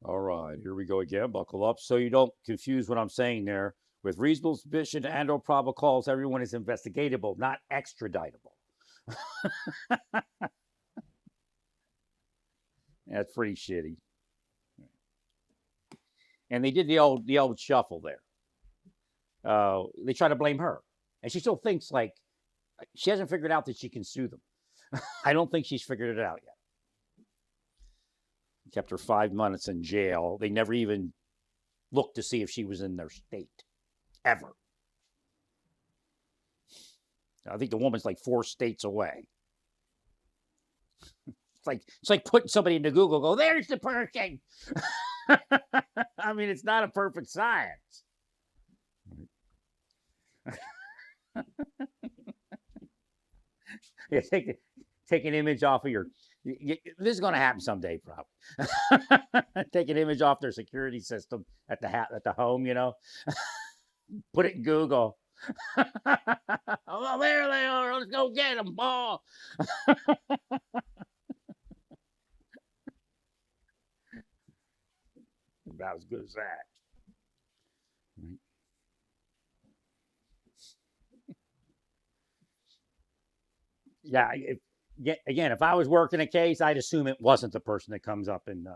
All right, here we go again. Buckle up so you don't confuse what I'm saying there. With reasonable suspicion and/or probable cause, everyone is investigatable, not extraditable. That's pretty shitty. And they did the old shuffle there. They try to blame her, and she still thinks like she hasn't figured out that she can sue them. I don't think she's figured it out yet. Kept her 5 months in jail. They never even looked to see if she was in their state, ever. I think the woman's like 4 states away. It's like putting somebody into Google. Go, there's the person. I mean, it's not a perfect science. Yeah, take an image off of your. This is going to happen someday, probably. Take an image off their security system at the home. Put it in Google. Oh, there they are. Let's go get them, ball. About as good as that. Right. Yeah. If I was working a case, I'd assume it wasn't the person that comes up and.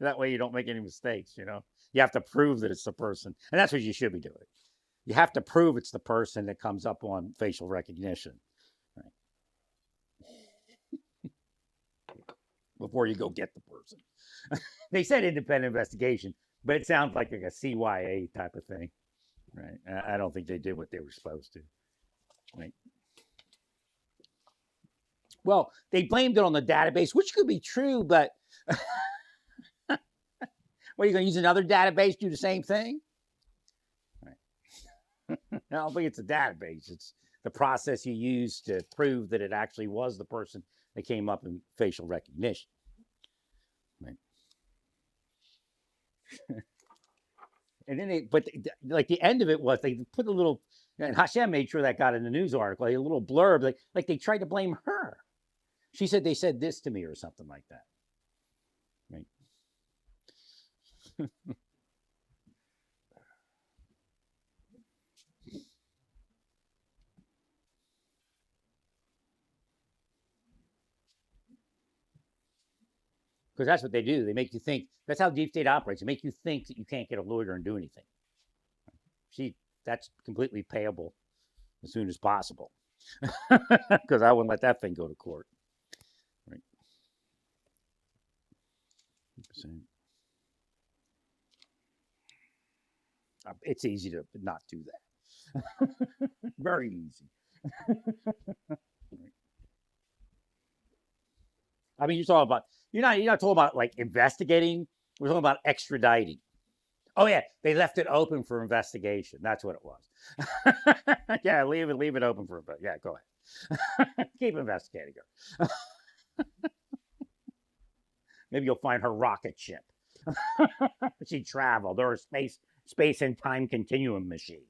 That way you don't make any mistakes. You have to prove that it's the person, and that's what you should be doing. You have to prove it's the person that comes up on facial recognition, right? Before you go get the person. They said independent investigation, but it sounds like a CYA type of thing, right? I don't think they did what they were supposed to, right? Well, they blamed it on the database, which could be true, but what, are you going to use another database to do the same thing? Right. I don't think it's a database. It's the process you use to prove that it actually was the person that came up in facial recognition. Right. And then like the end of it was they put a little, and Hashem made sure that got in the news article, a little blurb, like they tried to blame her. She said they said this to me or something like that. Right. Because that's what they do. They make you think. That's how deep state operates. They make you think that you can't get a lawyer and do anything. That's completely payable as soon as possible. Because I wouldn't let that thing go to court. Right. It's easy to not do that. Very easy. I mean, you're not talking about like investigating. We're talking about extraditing. Oh yeah, they left it open for investigation. That's what it was. Yeah, leave it open for a bit. Yeah, go ahead. Keep investigating her. Maybe you'll find her rocket ship. She traveled, or a space and time continuum machine.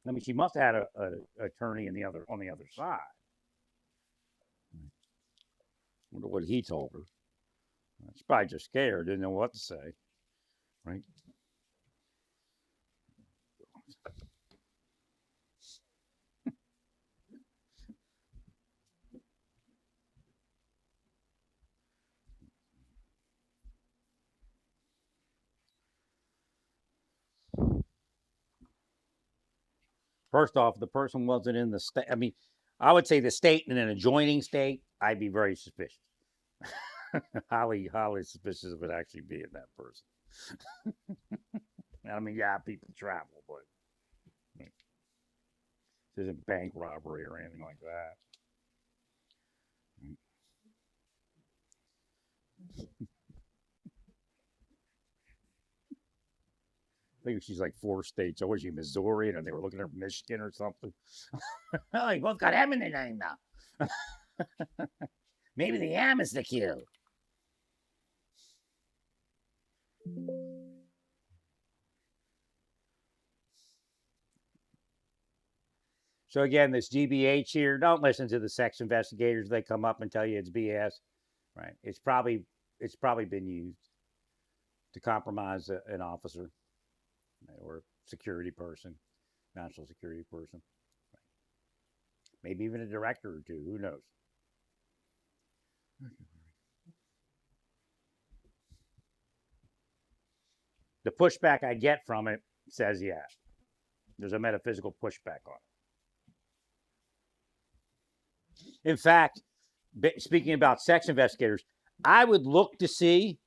I mean, she must have had a attorney on the other side. Wonder what he told her. She's probably just scared, didn't know what to say, right? First off, the person wasn't in the state. I mean, I would say the state in an adjoining state, I'd be very suspicious. highly, highly suspicious of it actually being that person. I mean, yeah, people travel, but this isn't bank robbery or anything like that. I think she's like 4 states. Or was she Missouri? And they were looking at Michigan or something. Oh, you both got M in the name now. Maybe the M is the Q. So again, this GBH here, don't listen to the sex investigators. They come up and tell you it's BS, right? It's probably been used to compromise an officer, right, or a security person, national security person, right? Maybe even a director or two. Who knows? The pushback I get from it says, yeah, there's a metaphysical pushback on it. In fact, speaking about sex investigators, I would look to see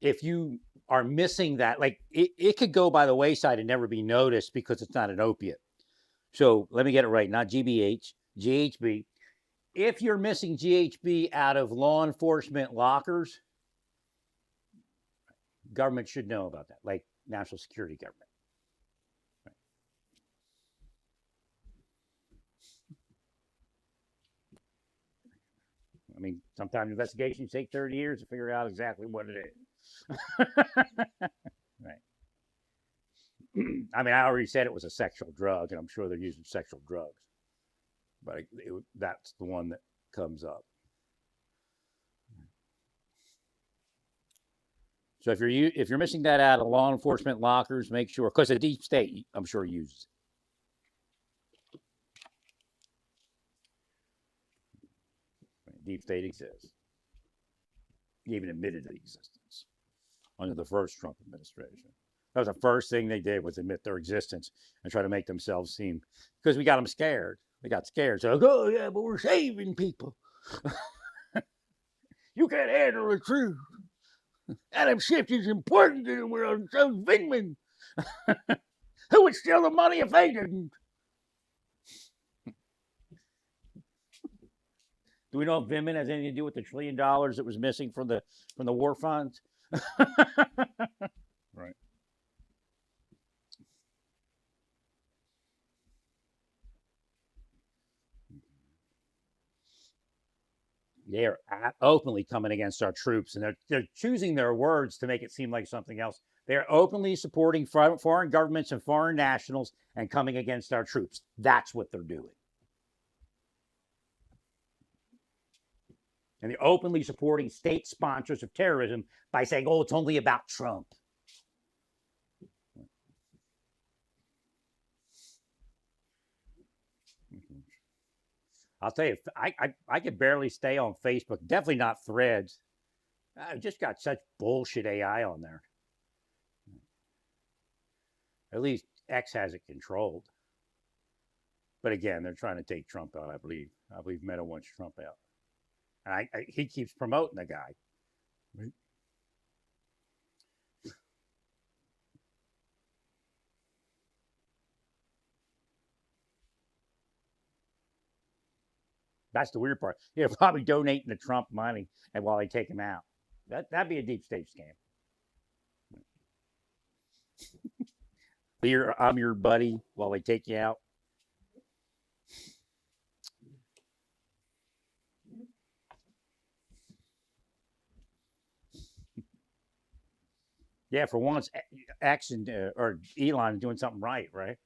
if you are missing that. Like it could go by the wayside and never be noticed because it's not an opiate. So let me get it right, not GBH, GHB. If you're missing GHB out of law enforcement lockers, government should know about that, like national security government. I mean, sometimes investigations take 30 years to figure out exactly what it is. Right. I mean, I already said it was a sexual drug, and I'm sure they're using sexual drugs, but that's the one that comes up. So if you're missing that out of law enforcement lockers, make sure, because the deep state, I'm sure, uses it. Deep state exists. He even admitted the existence under the first Trump administration. That was the first thing they did, was admit their existence and try to make themselves seem, because we got them scared. They got scared. So, oh yeah, but we're saving people. You can't handle the truth. Adam Schiff is important to the world. So Vingman. Who would steal the money if they didn't? Do we know if Vingman has anything to do with the $1 trillion that was missing from the war funds? Right. They are openly coming against our troops, and they're choosing their words to make it seem like something else. They're openly supporting foreign governments and foreign nationals and coming against our troops. That's what they're doing. And they're openly supporting state sponsors of terrorism by saying, oh, it's only about Trump. I'll tell you, I could barely stay on Facebook. Definitely not Threads. I've just got such bullshit AI on there. At least X has it controlled. But again, they're trying to take Trump out, I believe. I believe Meta wants Trump out. And he keeps promoting the guy. Right? That's the weird part. They're probably donating to Trump money, and while they take him out, that'd be a deep state scam. I'm your buddy while they take you out. Yeah, for once, X or Elon doing something right, right?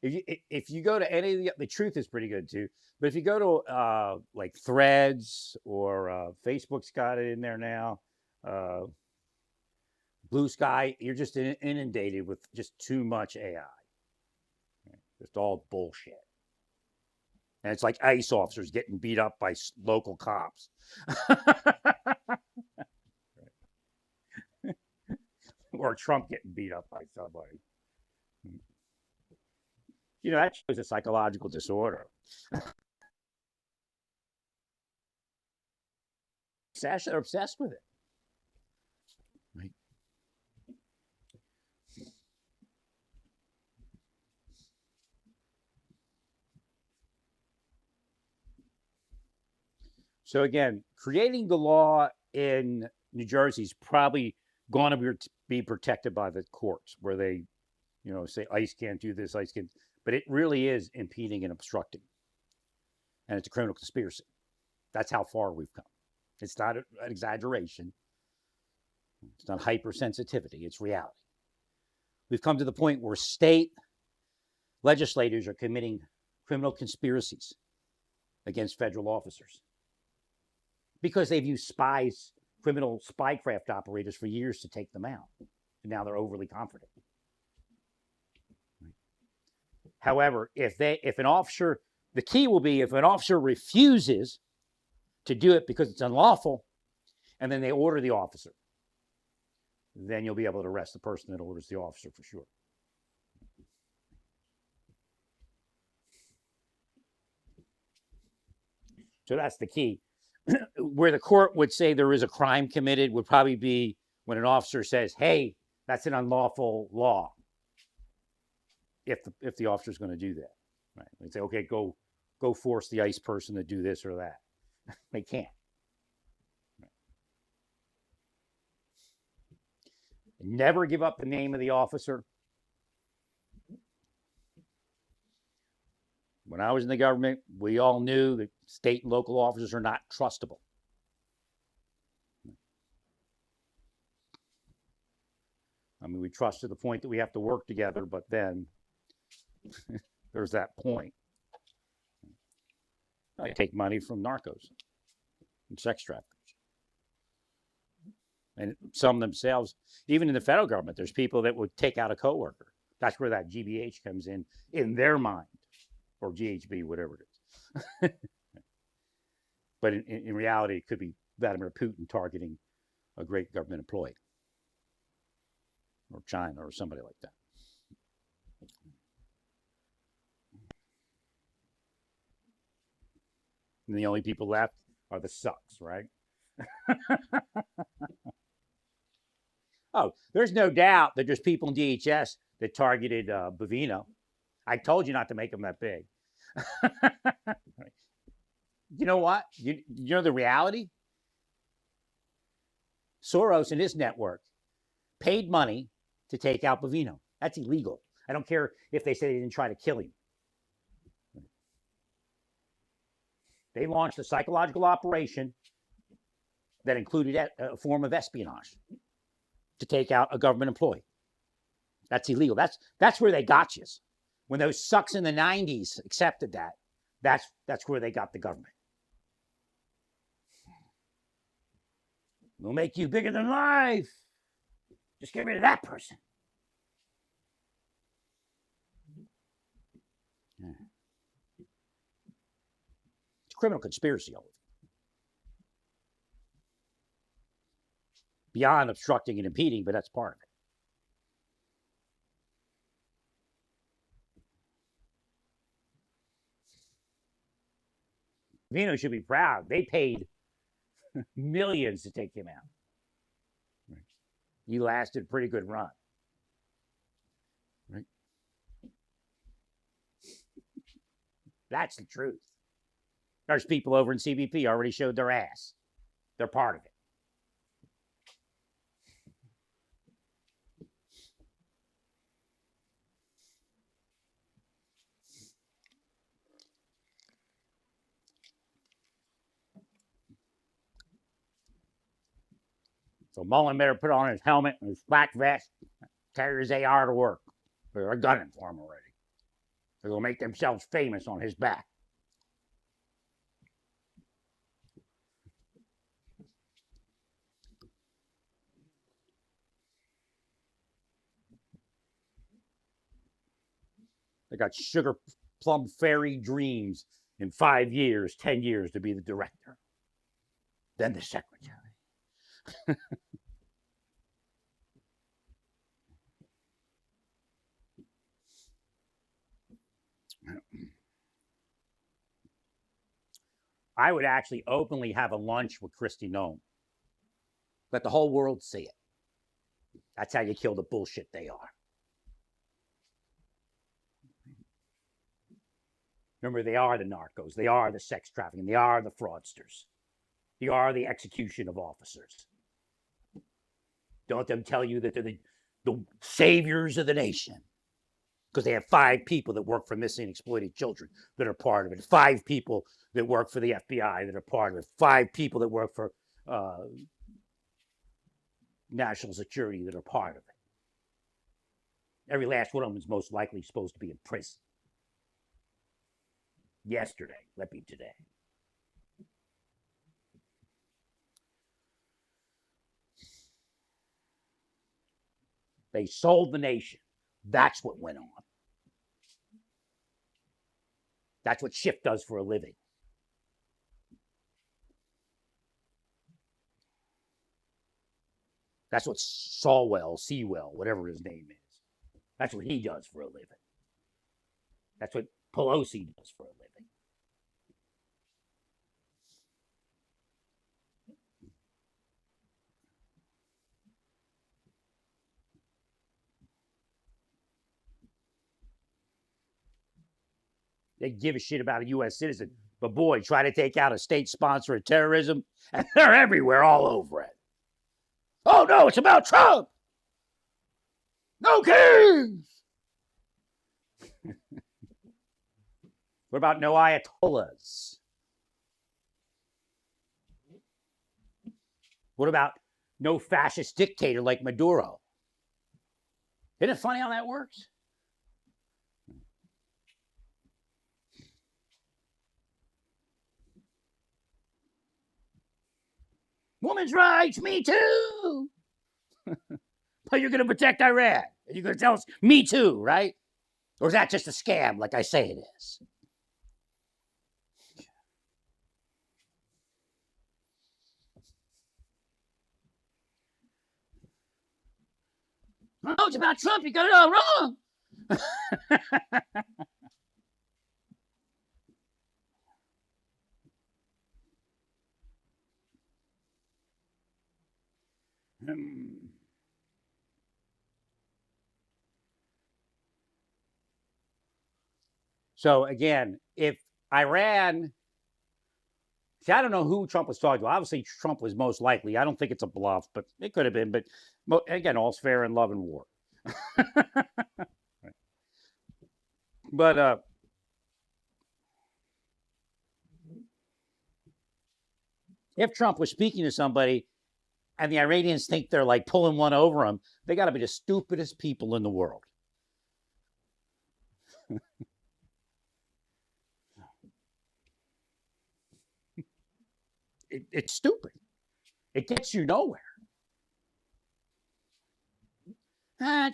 If you go to any of the truth is pretty good too. But if you go to like Threads or Facebook's got it in there now, uh, Blue Sky, you're just inundated with just too much AI. Just all bullshit. And it's like ICE officers getting beat up by local cops. Or Trump getting beat up by somebody. You know, that shows a psychological disorder. They're obsessed with it. Right. So again, creating the law in New Jersey is probably going to be protected by the courts, where they, say ICE can't do this, ICE can, but it really is impeding and obstructing, and it's a criminal conspiracy. That's how far we've come. It's not an exaggeration. It's not hypersensitivity. It's reality. We've come to the point where state legislators are committing criminal conspiracies against federal officers because they've used spies, criminal spycraft operators for years to take them out. And now they're overly confident. However, if an officer, the key will be if an officer refuses to do it because it's unlawful, and then they order the officer, then you'll be able to arrest the person that orders the officer for sure. So that's the key. Where the court would say there is a crime committed would probably be when an officer says, hey, that's an unlawful law. If the officer is going to do that, right? They say, okay, go force the ICE person to do this or that. They can't. Right. Never give up the name of the officer. When I was in the government, we all knew that state and local officers are not trustable. I mean, we trust to the point that we have to work together, but then there's that point. I take money from narcos and sex traffickers. And some themselves, even in the federal government, there's people that would take out a coworker. That's where that GBH comes in their mind, or GHB, whatever it is. But in reality, it could be Vladimir Putin targeting a great government employee, or China, or somebody like that. And the only people left are the sucks, right? Oh, there's no doubt that there's people in DHS that targeted Bovino. I told you not to make them that big. You know what? You know the reality? Soros and his network paid money to take out Bovino. That's illegal. I don't care if they say they didn't try to kill him. They launched a psychological operation that included a form of espionage to take out a government employee. That's illegal. That's where they got you. When those sucks in the 90s accepted that, that's where they got the government. We'll make you bigger than life. Just get rid of that person. It's a criminal conspiracy, all of it. Beyond obstructing and impeding, but that's part of it. Vino should be proud. They paid millions to take him out. Right. He lasted a pretty good run. Right? That's the truth. There's people over in CBP already showed their ass. They're part of it. So Mullen better put on his helmet and his black vest, carry his AR to work. They're gunning for him already. They're going to make themselves famous on his back. They got sugar plum fairy dreams in 5 years, 10 years to be the director. Then the secretary. I would actually openly have a lunch with Kristi Noem. Let the whole world see it. That's how you kill the bullshit they are. Remember, they are the narcos. They are the sex trafficking. They are the fraudsters. They are the execution of officers. Don't them tell you that they're the saviors of the nation? Because they have 5 people that work for missing and exploited children that are part of it. 5 people that work for the FBI that are part of it. 5 people that work for national security that are part of it. Every last one of them is most likely supposed to be in prison. Yesterday, let be today. They sold the nation. That's what went on. That's what Schiff does for a living. That's what Sewell, whatever his name is. That's what he does for a living. That's what Pelosi does for a living. They give a shit about a U.S. citizen. But boy, try to take out a state sponsor of terrorism, and they're everywhere, all over it. Oh no, it's about Trump. No kings. What about no ayatollahs? What about no fascist dictator like Maduro? Isn't it funny how that works? Women's rights, me too. But you're going to protect Iran. And you're going to tell us, me too, right? Or is that just a scam like I say it is? Oh, it's about Trump. You got it all wrong. So again, if Iran, see, I don't know who Trump was talking to. Obviously, Trump was most likely. I don't think it's a bluff, but it could have been. But again, all's fair in love and war. But if Trump was speaking to somebody and the Iranians think they're like pulling one over him, they got to be the stupidest people in the world. It's stupid. It gets you nowhere.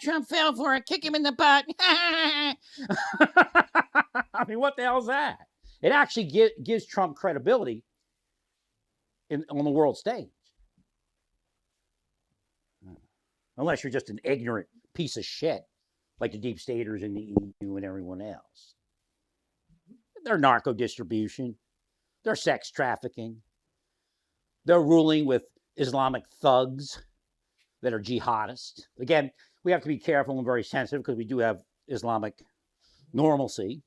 Trump fell for it. Kick him in the butt. I mean, what the hell's that? It actually gives Trump credibility on the world stage. Unless you're just an ignorant piece of shit, like the deep staters in the EU and everyone else. They're narco distribution. They're sex trafficking. They're ruling with Islamic thugs that are jihadists. Again, we have to be careful and very sensitive because we do have Islamic normalcy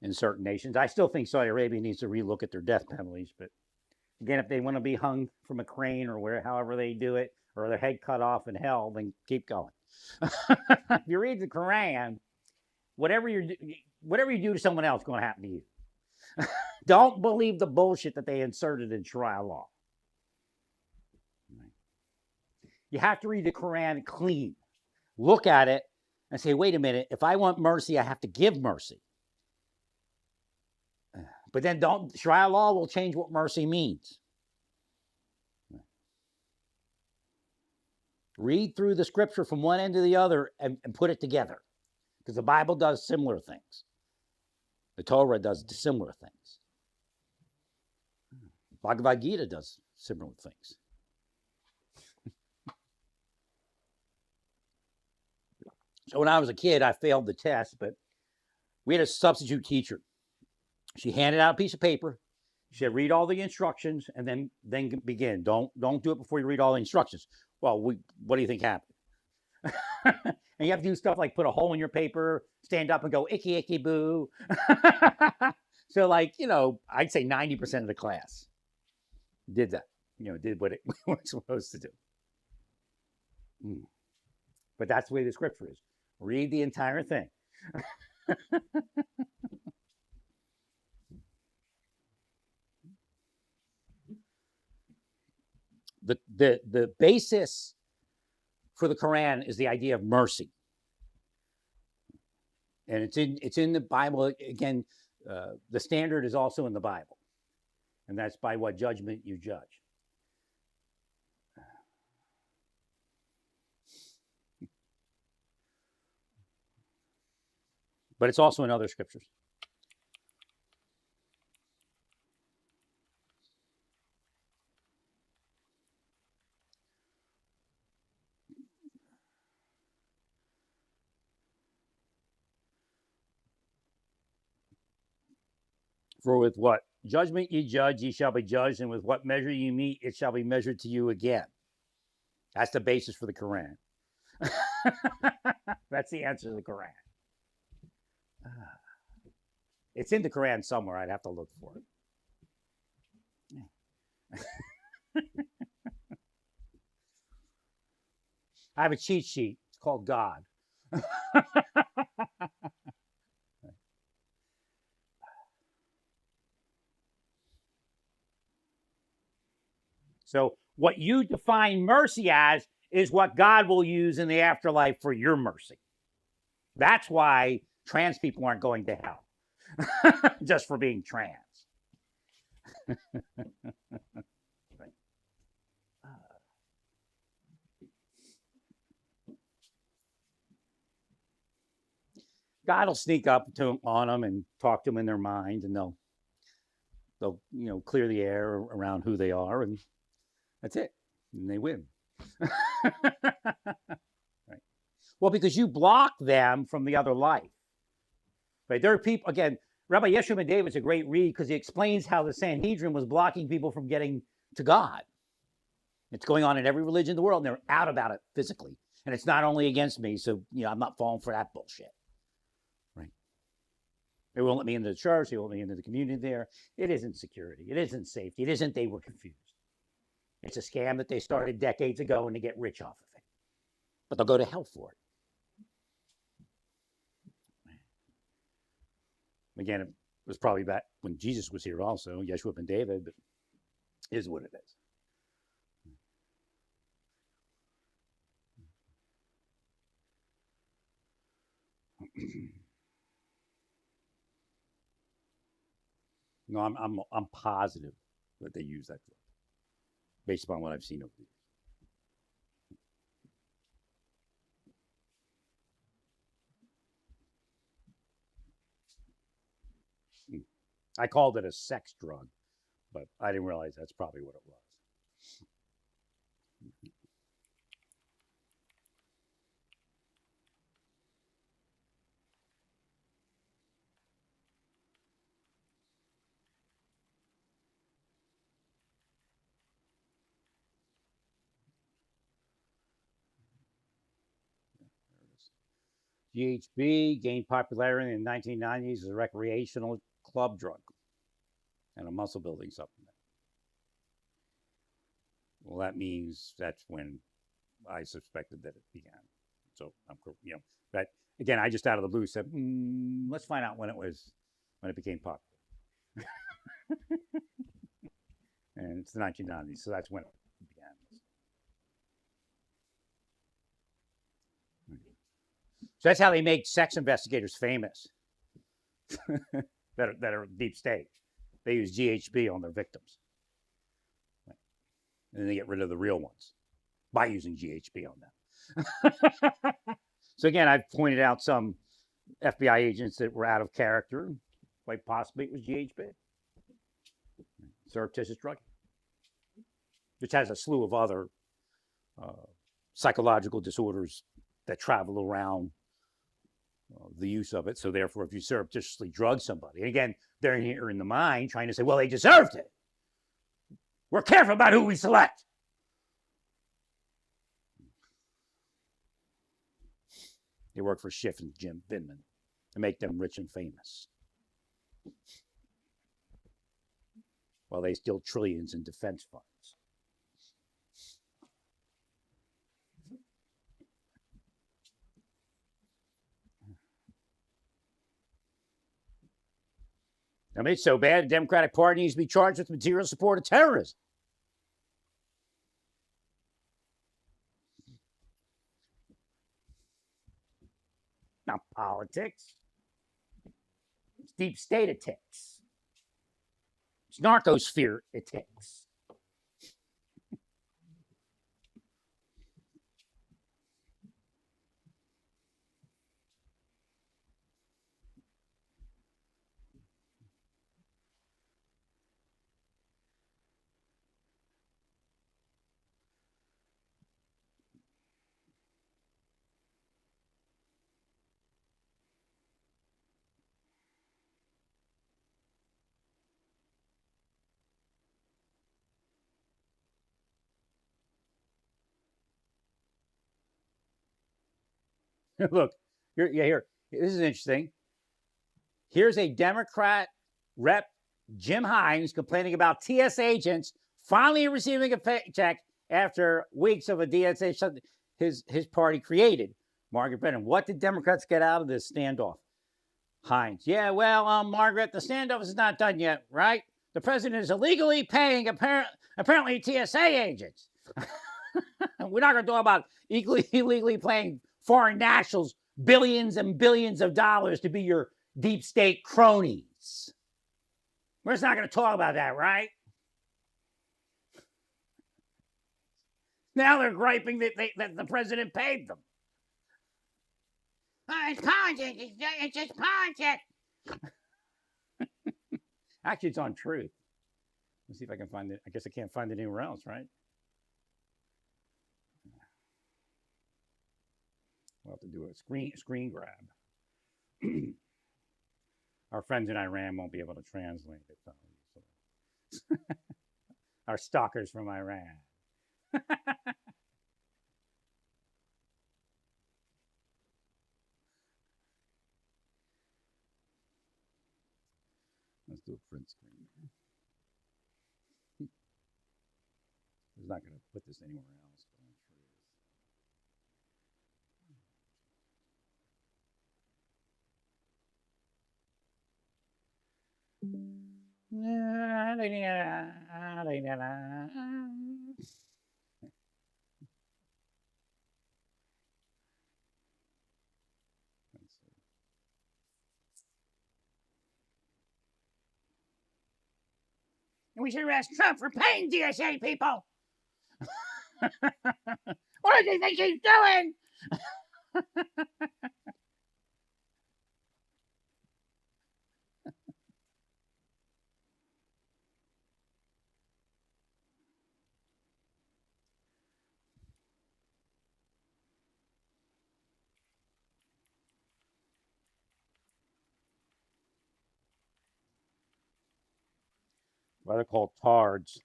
in certain nations. I still think Saudi Arabia needs to relook at their death penalties. But again, if they want to be hung from a crane or however they do it, or their head cut off in hell, then keep going. If you read the Quran, whatever you do to someone else is going to happen to you. Don't believe the bullshit that they inserted in Sharia law. You have to read the Quran clean. Look at it and say, wait a minute, if I want mercy, I have to give mercy. But then Sharia law will change what mercy means. Read through the scripture from one end to the other and put it together. Because the Bible does similar things. The Torah does similar things. Bhagavad Gita does similar things. So when I was a kid, I failed the test, but we had a substitute teacher. She handed out a piece of paper. She said, read all the instructions and then begin. Don't do it before you read all the instructions. Well, what do you think happened? And you have to do stuff like put a hole in your paper, stand up and go, icky, icky, boo. So like, I'd say 90% of the class did that, did what it was supposed to do. But that's the way the scripture is. Read the entire thing. The basis for the Quran is the idea of mercy, and it's in the Bible again. The standard is also in the Bible, and that's by what judgment you judge. But it's also in other scriptures. For with what judgment ye judge, ye shall be judged, and with what measure ye meet, it shall be measured to you again. That's the basis for the Quran. That's the answer to the Quran. It's in the Quran somewhere. I'd have to look for it. I have a cheat sheet. It's called God. So, what you define mercy as is what God will use in the afterlife for your mercy. That's why trans people aren't going to hell just for being trans. God will sneak up on them and talk to them in their mind, and they'll clear the air around who they are, and that's it, and they win. Right. Well, because you block them from the other life. Right? There are people, again, Rabbi Yeshua ben David's a great read because he explains how the Sanhedrin was blocking people from getting to God. It's going on in every religion in the world, and they're out about it physically. And it's not only against me, so I'm not falling for that bullshit. Right? They won't let me into the church, they won't let me into the community there. It isn't security, it isn't safety, it isn't they were confused. It's a scam that they started decades ago and they get rich off of it. But they'll go to hell for it. Again, it was probably back when Jesus was here also, Yeshua ben David, but it is what it is. No, I'm positive that they use that drug, based upon what I've seen over the years. I called it a sex drug, but I didn't realize that's probably what it was. GHB gained popularity in the 1990s as a recreational club drug and a muscle building supplement. Well, that means that's when I suspected that it began. So but again, I just out of the blue said, let's find out when it became popular. And it's the 1990s, so that's when it began. So that's how they make sex investigators famous that are deep state. They use GHB on their victims. Right. And then they get rid of the real ones by using GHB on them. So again, I've pointed out some FBI agents that were out of character. Quite possibly it was GHB. Surreptitious drug, which has a slew of other psychological disorders that travel around the use of it. So therefore, if you surreptitiously drug somebody, and again, they're here in the mind trying to say, well, they deserved it. We're careful about who we select. They work for Schiff and Jim Vindman to make them rich and famous, while they steal trillions in defense funds. I mean, it's so bad, the Democratic Party needs to be charged with material support of terrorism. Not politics. It's deep state attacks. It's narcosphere attacks. Look, here. This is interesting. Here's a Democrat rep, Jim Hines, complaining about TS agents finally receiving a paycheck after weeks of a DSA his party created. Margaret Brennan, what did Democrats get out of this standoff? Hines, yeah, well, Margaret, the standoff is not done yet, right? The president is illegally paying apparently TSA agents. We're not going to talk about illegally paying foreign nationals billions and billions of dollars to be your deep state cronies. We're just not going to talk about that, right? Now they're griping that the president paid them. It's politics. It's just politics. Actually, it's on Truth. Let's see if I can find it. I guess I can't find it anywhere else, right? We'll have to do a screen grab. Our friends in Iran won't be able to translate it, though. So. Our stalkers from Iran. Let's do a print screen. He's not going to put this anywhere else, but I'm sure And we should arrest Trump for paying DSA people. What do you think he's doing? Well, they're called tards.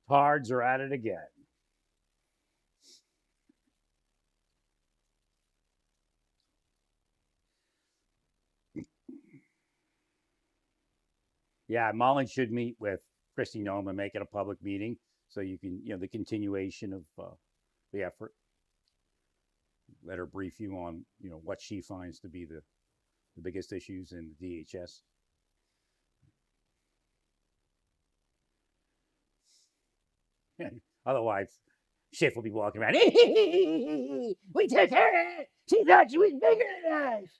Tards are at it again. Yeah, Mullen should meet with Kristi Noem and make it a public meeting so you can, the continuation of the effort. Let her brief you on, what she finds to be the biggest issues in the DHS. Otherwise, Schiff will be walking around. We took her. She thought she was bigger than us.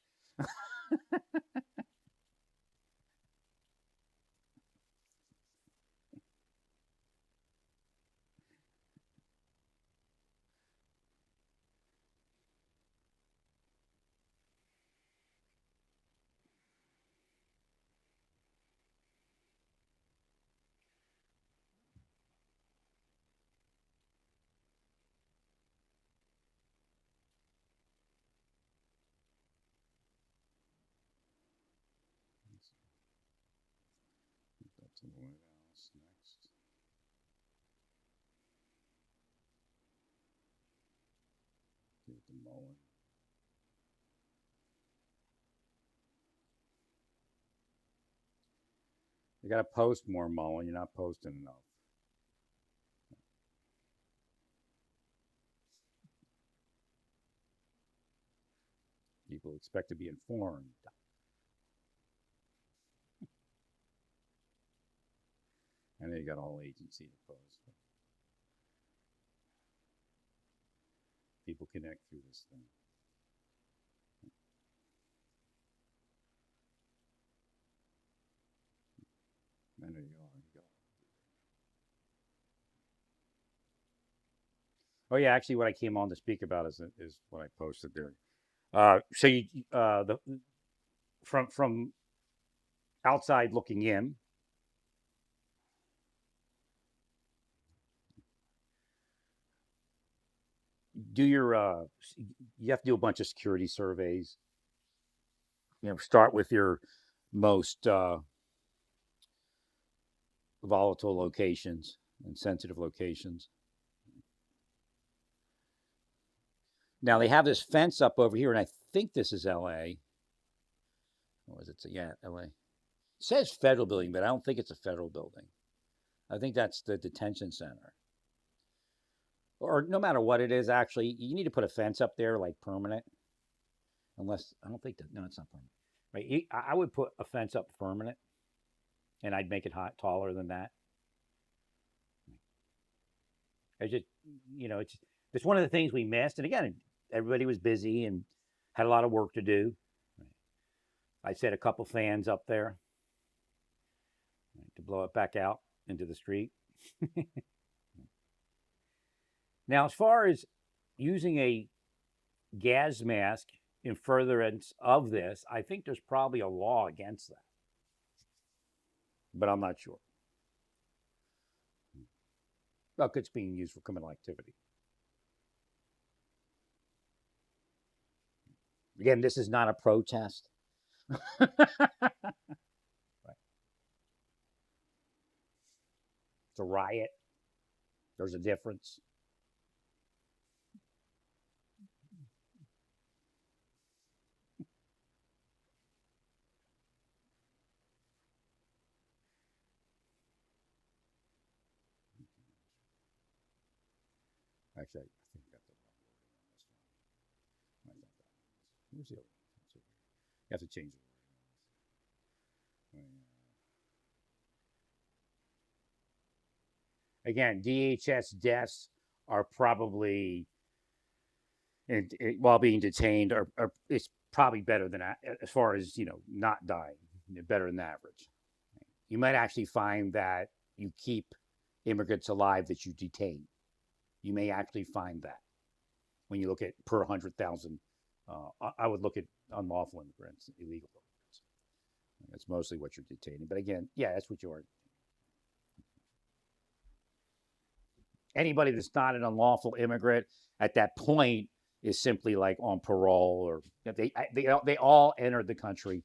To the White House next. the mowing. You got to post more mowing. You're not posting enough. People expect to be informed. And then you got all agency to post. People connect through this thing. And there you are. You go. Oh yeah, actually, what I came on to speak about is what I posted there. So you the from outside looking in, do your you have to do a bunch of security surveys. Start with your most volatile locations and sensitive locations. Now they have this fence up over here, and I think this is L.A. Or is it? Yeah, L.A. It says federal building, but I don't think it's a federal building. I think that's the detention center. Or no matter what it is, actually, you need to put a fence up there, like permanent. Unless I don't think that. No, it's not permanent. Right? I would put a fence up permanent, and I'd make it taller than that. I just, it's one of the things we missed. And again, everybody was busy and had a lot of work to do. I set a couple fans up there to blow it back out into the street. Now, as far as using a gas mask in furtherance of this, I think there's probably a law against that. But I'm not sure. Look, it's being used for criminal activity. Again, this is not a protest. Right. It's a riot. There's a difference. Actually, I think I got the wrong wording on this one. Where's the other one? You have to change the wording. Again, DHS deaths are probably, while being detained, it's probably better than, as far as not dying, better than average. You might actually find that you keep immigrants alive that you detain. You may actually find that when you look at per 100,000. I would look at unlawful immigrants, illegal immigrants. That's mostly what you're detaining. But again, yeah, that's what you are. Anybody that's not an unlawful immigrant at that point is simply like on parole, or they all entered the country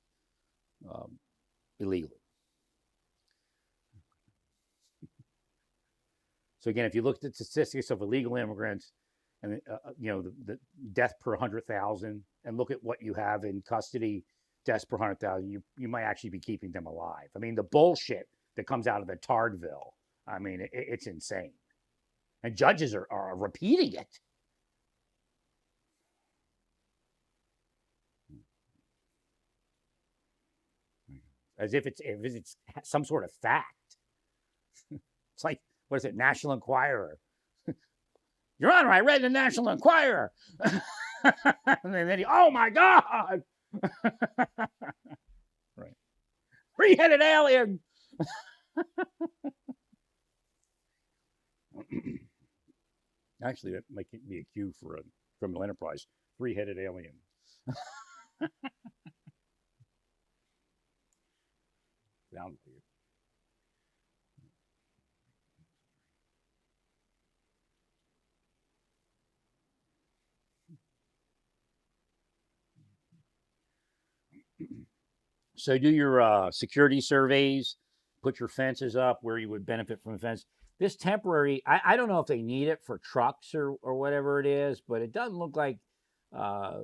illegally. So again, if you look at the statistics of illegal immigrants and the death per 100,000, and look at what you have in custody, deaths per 100,000, you might actually be keeping them alive. I mean, the bullshit that comes out of the Tardville, I mean, it's insane, and judges are repeating it. As if it's some sort of fact. It's like, what is it, National Enquirer? Your Honor, I read the National Enquirer. And then oh my God. Right. Three-headed alien. Actually, that might be a cue for a criminal enterprise. Three-headed alien. Sounds weird. So do your security surveys, put your fences up where you would benefit from a fence. This temporary, I don't know if they need it for trucks or whatever it is, but it doesn't look like uh,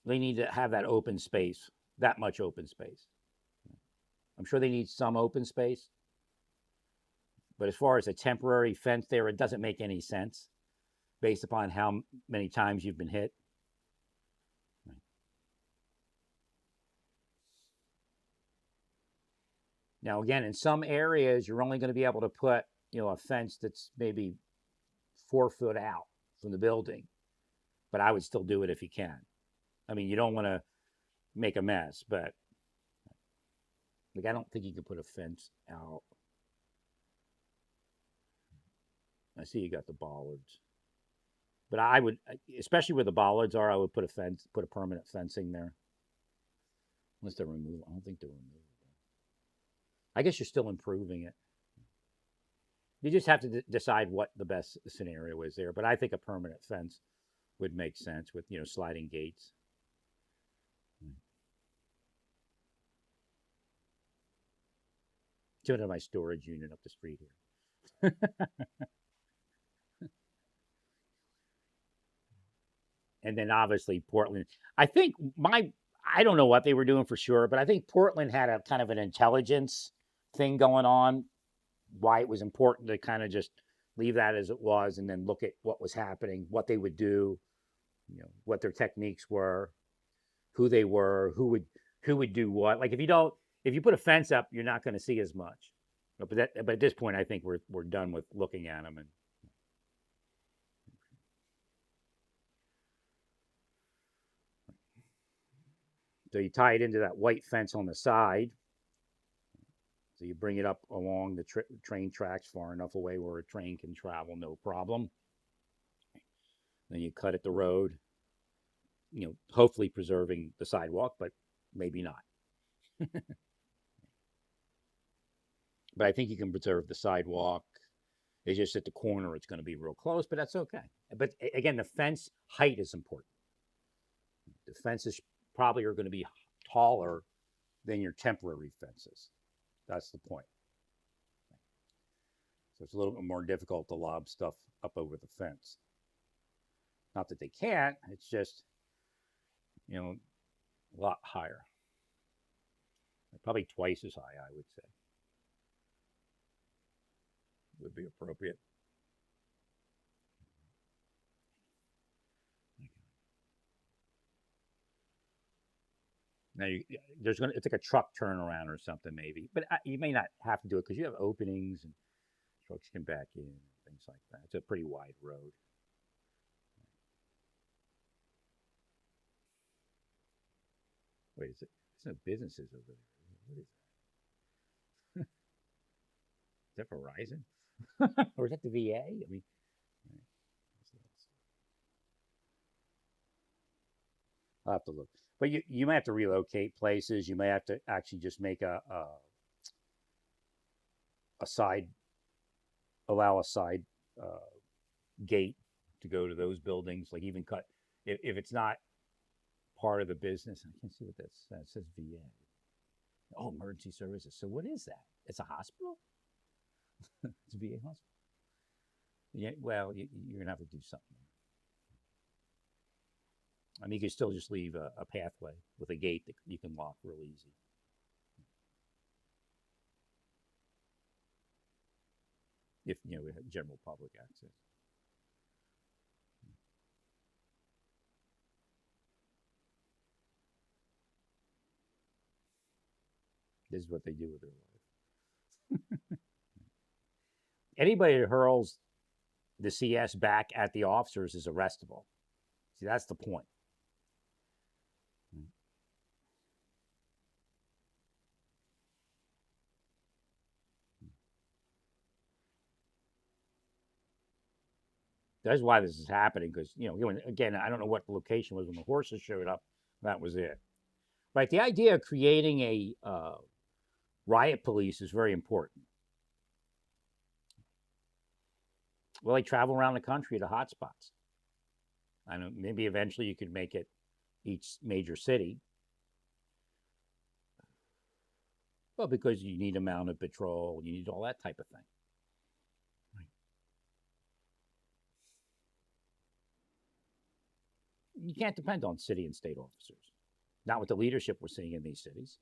they need to have that open space, that much open space. I'm sure they need some open space, but as far as a temporary fence there, it doesn't make any sense based upon how many times you've been hit. Now, again, in some areas, you're only going to be able to put, a fence that's maybe 4 foot out from the building, but I would still do it if you can. I mean, you don't want to make a mess, but like, I don't think you could put a fence out. I see you got the bollards, but I would, especially where the bollards are, I would put a fence, put a permanent fencing there. Unless they're removed, I don't think they're removed. I guess you're still improving it. You just have to decide what the best scenario is there. But I think a permanent fence would make sense with sliding gates. To my storage unit up the street here. And then obviously Portland. I think I don't know what they were doing for sure, but I think Portland had a kind of an intelligence thing going on, why it was important to kind of just leave that as it was and then look at what was happening, what they would do, what their techniques were, who they were, who would do what. Like if you put a fence up, you're not going to see as much. But at this point, I think we're done with looking at them. And so you tie it into that white fence on the side. So you bring it up along the train tracks far enough away where a train can travel no problem. Then you cut at the road, hopefully preserving the sidewalk, but maybe not. But I think you can preserve the sidewalk. It's just at the corner, it's going to be real close, but that's okay. But again, the fence height is important. The fences probably are going to be taller than your temporary fences. That's the point. So it's a little bit more difficult to lob stuff up over the fence. Not that they can't, it's just, a lot higher. Probably twice as high, I would say. Would be appropriate. Now it's like a truck turnaround or something maybe, but you may not have to do it because you have openings and trucks can back in and things like that. It's a pretty wide road. Wait, is it? There's no businesses over there. What is that? Is that Verizon? Or is that the VA? I mean, I'll have to look. But you might have to relocate places. You may have to actually just make a side, allow a side gate to go to those buildings. Like even cut if it's not part of the business. I can't see what that says. It says VA. Oh, emergency services. So what is that? It's a hospital. It's a VA hospital. Yeah. Well, you're gonna have to do something. I mean, you can still just leave a pathway with a gate that you can lock real easy. If we have general public access. This is what they do with their life. Anybody that hurls the CS back at the officers is arrestable. See, that's the point. That's why this is happening because, again, I don't know what the location was when the horses showed up. That was it. Right. The idea of creating a riot police is very important. Well, they travel around the country to hotspots. I know maybe eventually you could make it each major city. Well, because you need a mounted patrol, you need all that type of thing. you can't depend on city and state officers. Not with the leadership we're seeing in these cities.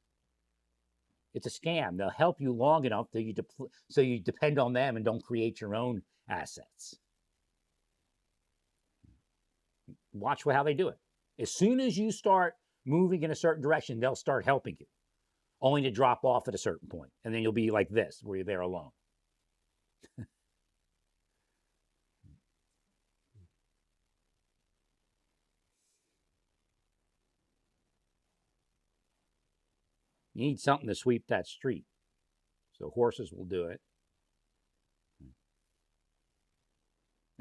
It's a scam. They'll help you long enough so you depend on them and don't create your own assets. Watch how they do it. As soon as you start moving in a certain direction, they'll start helping you, only to drop off at a certain point. And then you'll be like this, where you're there alone. You need something to sweep that street. So horses will do it.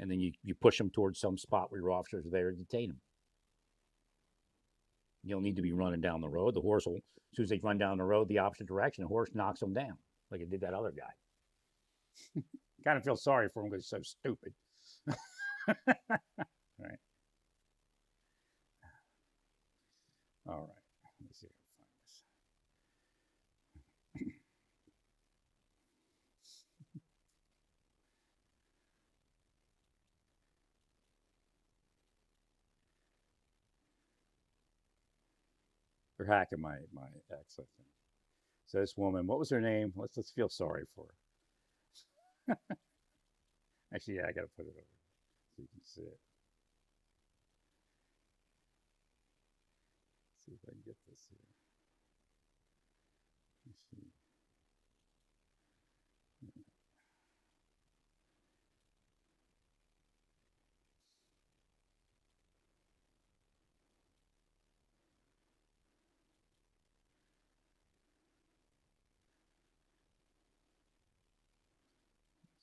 And then you push them towards some spot where your officers are there to detain them. You don't need to be running down the road. The horse will, as soon as they run down the road the opposite direction, the horse knocks them down, like it did that other guy. Kind of feel sorry for him because he's so stupid. Right. All right. Let me see if I can find this. They're hacking my ex, I think. So this woman, what was her name? Let's feel sorry for her. Actually, yeah, I gotta put it over so you can see it. Let's see if I can get this here. Let's see.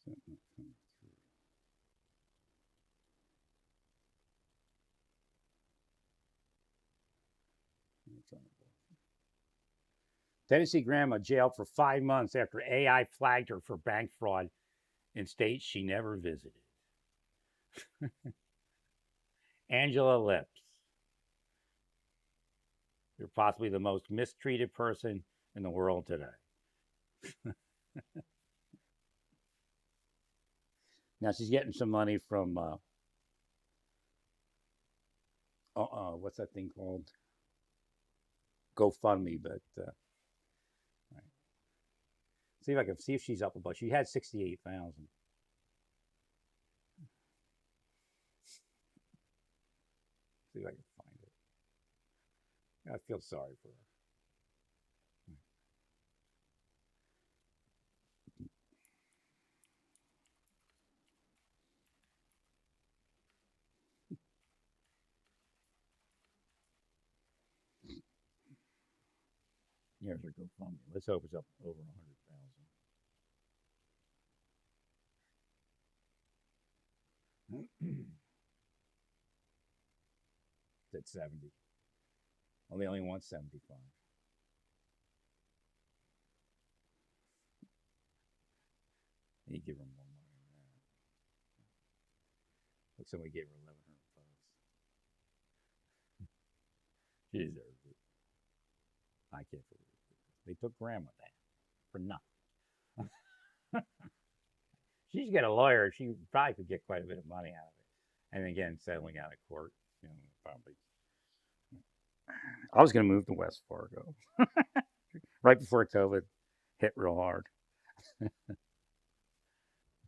Something coming through. Tennessee grandma jailed for 5 months after AI flagged her for bank fraud in states she never visited. Angela Lips. You're possibly the most mistreated person in the world today. Now she's getting some money from what's that thing called? GoFundMe, but right. See if I can see if she's up above. She had 68,000. See if I can find it. I feel sorry for her. Here's her GoFundMe. Let's hope it's up over 100,000. It's at 70. Well, they only want 75. You give her more money than that. Look, somebody gave her 1,100 bucks. She deserves it. I can't believe it. They took grandma down for nothing. She should get a lawyer. She probably could get quite a bit of money out of it. And again, settling out of court, probably. I was going to move to West Fargo right before COVID hit real hard.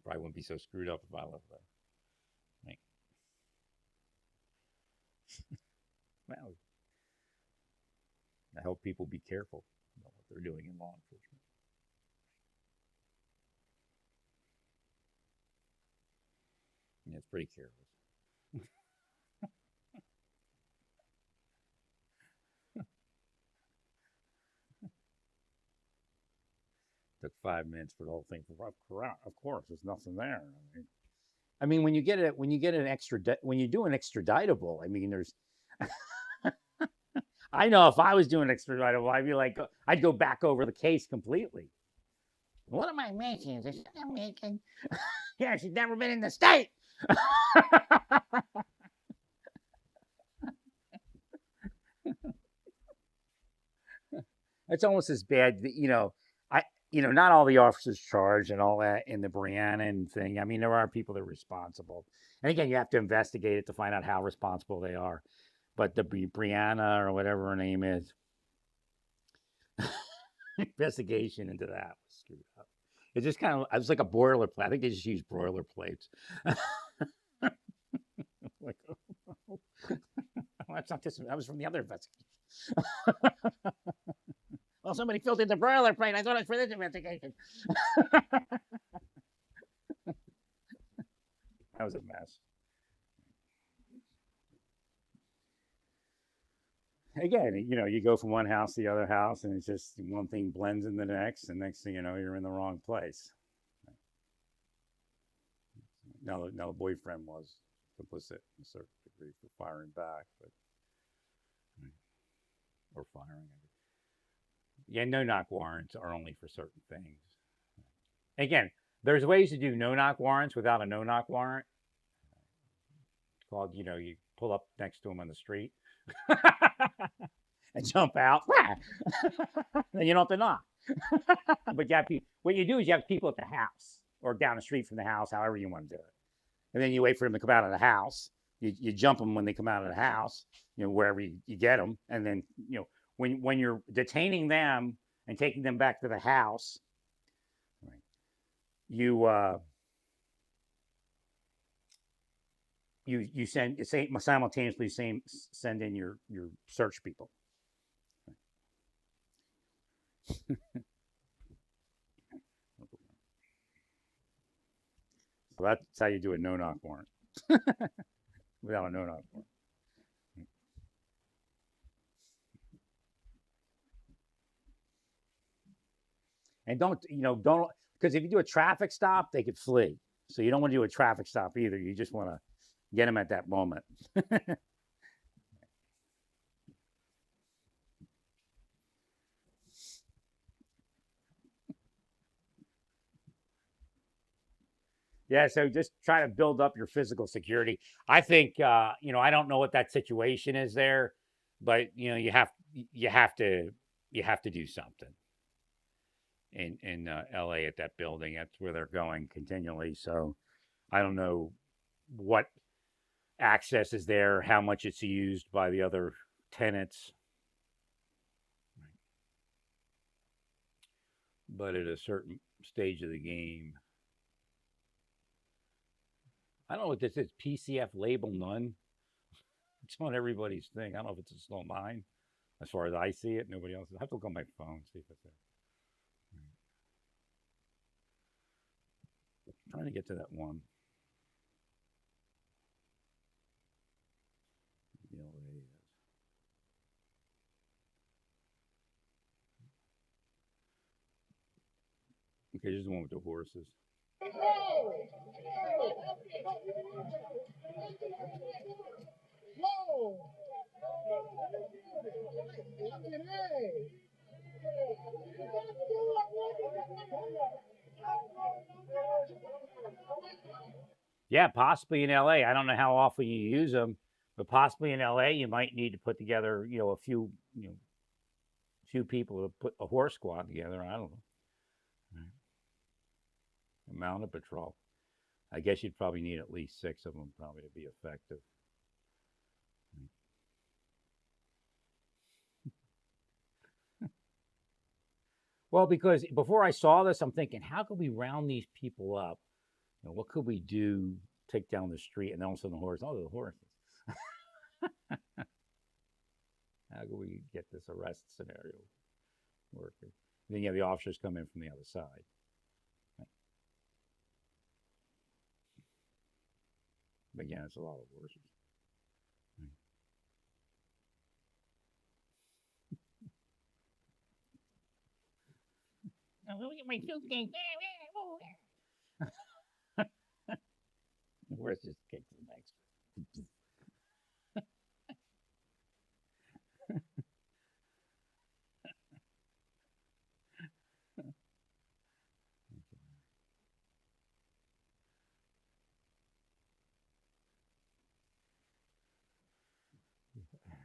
Probably wouldn't be so screwed up if I lived there. Right. Well, I hope people be careful about what they're doing in law enforcement. Yeah, it's pretty careless. Took 5 minutes for the whole thing. Of course, there's nothing there. I mean, when you get an when you do an extraditable, I mean, there's. I know if I was doing extraditable, I'd be like, I'd go back over the case completely. What am I making? I'm making. Yeah, she's never been in the state. It's almost as bad, not all the officers charged and all that in the Brianna thing. I mean, there are people that are responsible. And again, you have to investigate it to find out how responsible they are. but the Brianna or whatever her name is, investigation into that was screwed up. It just kind of, it was like a boilerplate. I think they just used boilerplates. Like, oh, that's not this. That was from the other investigation. Well, somebody filled in the boilerplate. I thought it was for this investigation. That was a mess. Again, you go from one house to the other house, and it's just one thing blends in the next, and next thing you know, you're in the wrong place. Now the boyfriend was complicit in a certain degree for firing back, but or firing. Yeah, no knock warrants are only for certain things. Again, there's ways to do no knock warrants without a no knock warrant. It's called, you pull up next to them on the street and jump out. Then you don't have to knock. But what you do is you have people at the house or down the street from the house, however you want to do it. And then you wait for them to come out of the house. You jump them when they come out of the house, wherever you get them. And then, when you're detaining them and taking them back to the house, right, you simultaneously send in your search people. So that's how you do a no knock warrant without a no knock warrant. And don't because if you do a traffic stop, they could flee. So you don't want to do a traffic stop either. You just want to get them at that moment. Yeah, so just try to build up your physical security. I think I don't know what that situation is there, but you have to do something in LA at that building. That's where they're going continually. So I don't know what access is there, how much it's used by the other tenants. But at a certain stage of the game, I don't know what this is. PCF label none. It's on everybody's thing. I don't know if it's still mine. As far as I see it, nobody else. I have to look on my phone, see if it's there. I'm trying to get to that one. Okay, here's the one with the horses. Yeah, possibly in LA. I don't know how often you use them, but possibly in LA, you might need to put together, a few people to put a horse squad together. I don't know. A mounted patrol. I guess you'd probably need at least 6 of them probably to be effective. Well, because before I saw this, I'm thinking, how could we round these people up? What could we do? Take down the street, and then all of a sudden the horse. Oh, the horses. How could we get this arrest scenario working? Then you have the officers come in from the other side. But again, it's a lot of horses. Look at my suitcase. The horse just kicks the legs.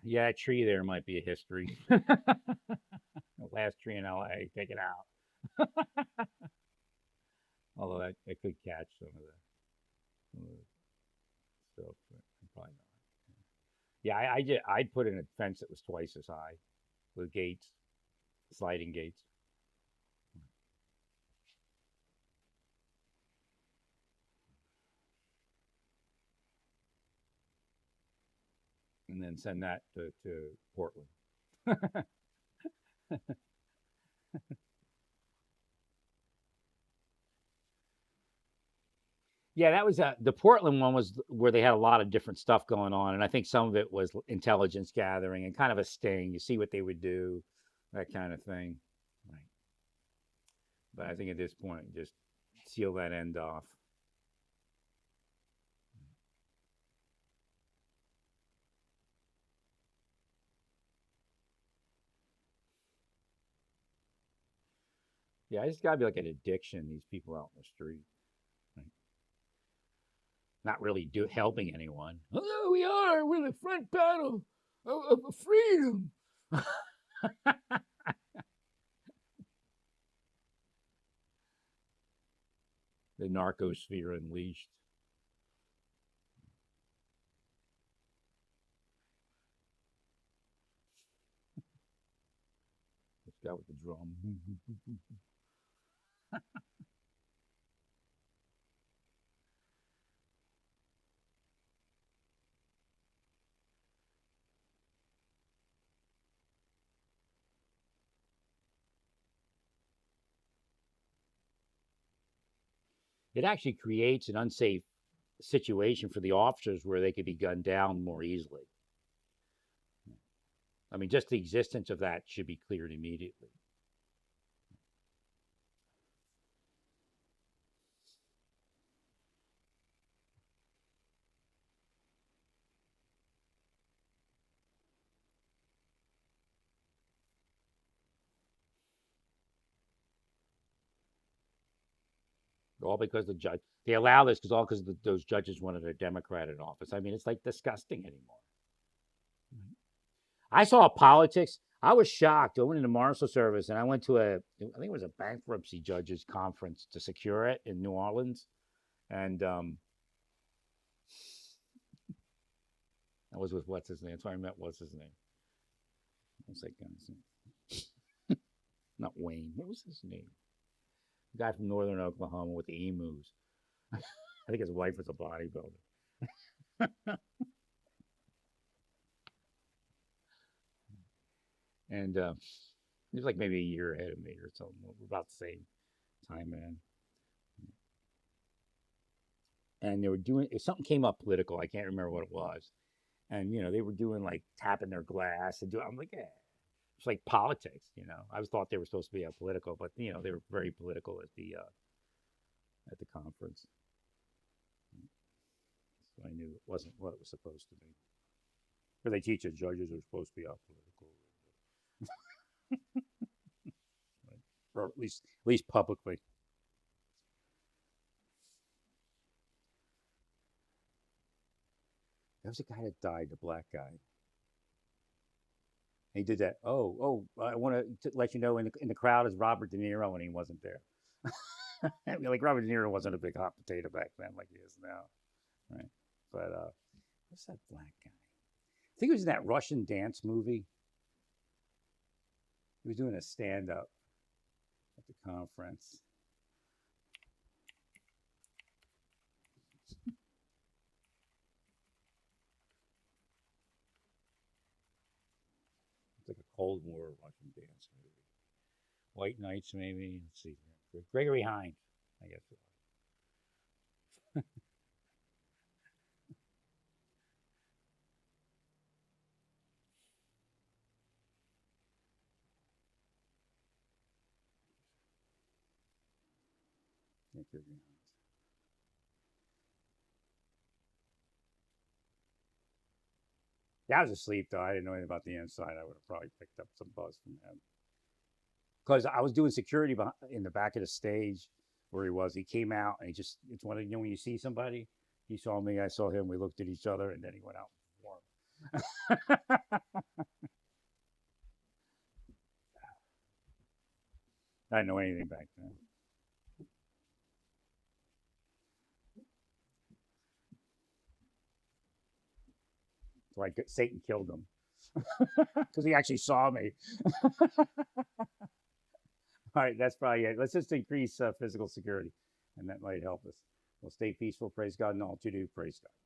Yeah, a tree there might be a history. The last tree in LA, take it out. Although I could catch some of the stuff, but probably not. Yeah, I'd put in a fence that was twice as high with gates, sliding gates, and then send that to Portland. Yeah, that was the Portland one was where they had a lot of different stuff going on, and I think some of it was intelligence gathering and kind of a sting. You see what they would do, that kind of thing. Right. But I think at this point, just seal that end off. Yeah, it's got to be like an addiction. These people out in the street, right? Not really helping anyone. Oh, we are. We're the front panel of freedom. The narcosphere unleashed. This guy with the drum. It actually creates an unsafe situation for the officers where they could be gunned down more easily. I mean, just the existence of that should be cleared immediately. All because the judge they allow this because all because those judges wanted a Democrat in office. I mean, it's like disgusting anymore. I saw politics. I was shocked. I went into Marshal Service and I went to I think it was a bankruptcy judges conference to secure it in New Orleans, and I was with what's his name. That's why I met what's his name. What's that guy's name? Not Wayne. What was his name? The guy from northern Oklahoma with the emus. I think his wife was a bodybuilder. And he was like maybe a year ahead of me or something. We're about the same time, man. And they were doing if something came up political. I can't remember what it was. And they were doing like tapping their glass and doing. I'm like, yeah, it's like politics. I was thought they were supposed to be apolitical, but they were very political at the conference. So I knew it wasn't what it was supposed to be. Because they teach that judges are supposed to be apolitical, right? Or at least publicly. That was the guy that died, the black guy. And he did that. Oh, I want to let you know in the crowd is Robert De Niro, and he wasn't there. I mean, like Robert De Niro wasn't a big hot potato back then, like he is now, right? But what's that black guy? I think he was in that Russian dance movie. He was doing a stand up at the conference. It's like a Cold War Russian dance movie. White Knights, maybe. Let's see. Gregory Hines, I guess it was. Gregory Hines. Yeah, I was asleep though. I didn't know anything about the inside. I would have probably picked up some buzz from him because I was doing security in the back of the stage where he was. He came out and it's one of when you see somebody, he saw me, I saw him, we looked at each other, and then he went out and performed. I didn't know anything back then. So Satan killed him because he actually saw me. All right, that's probably it. Let's just increase physical security, and that might help us. Well, stay peaceful. Praise God in all to do. Praise God.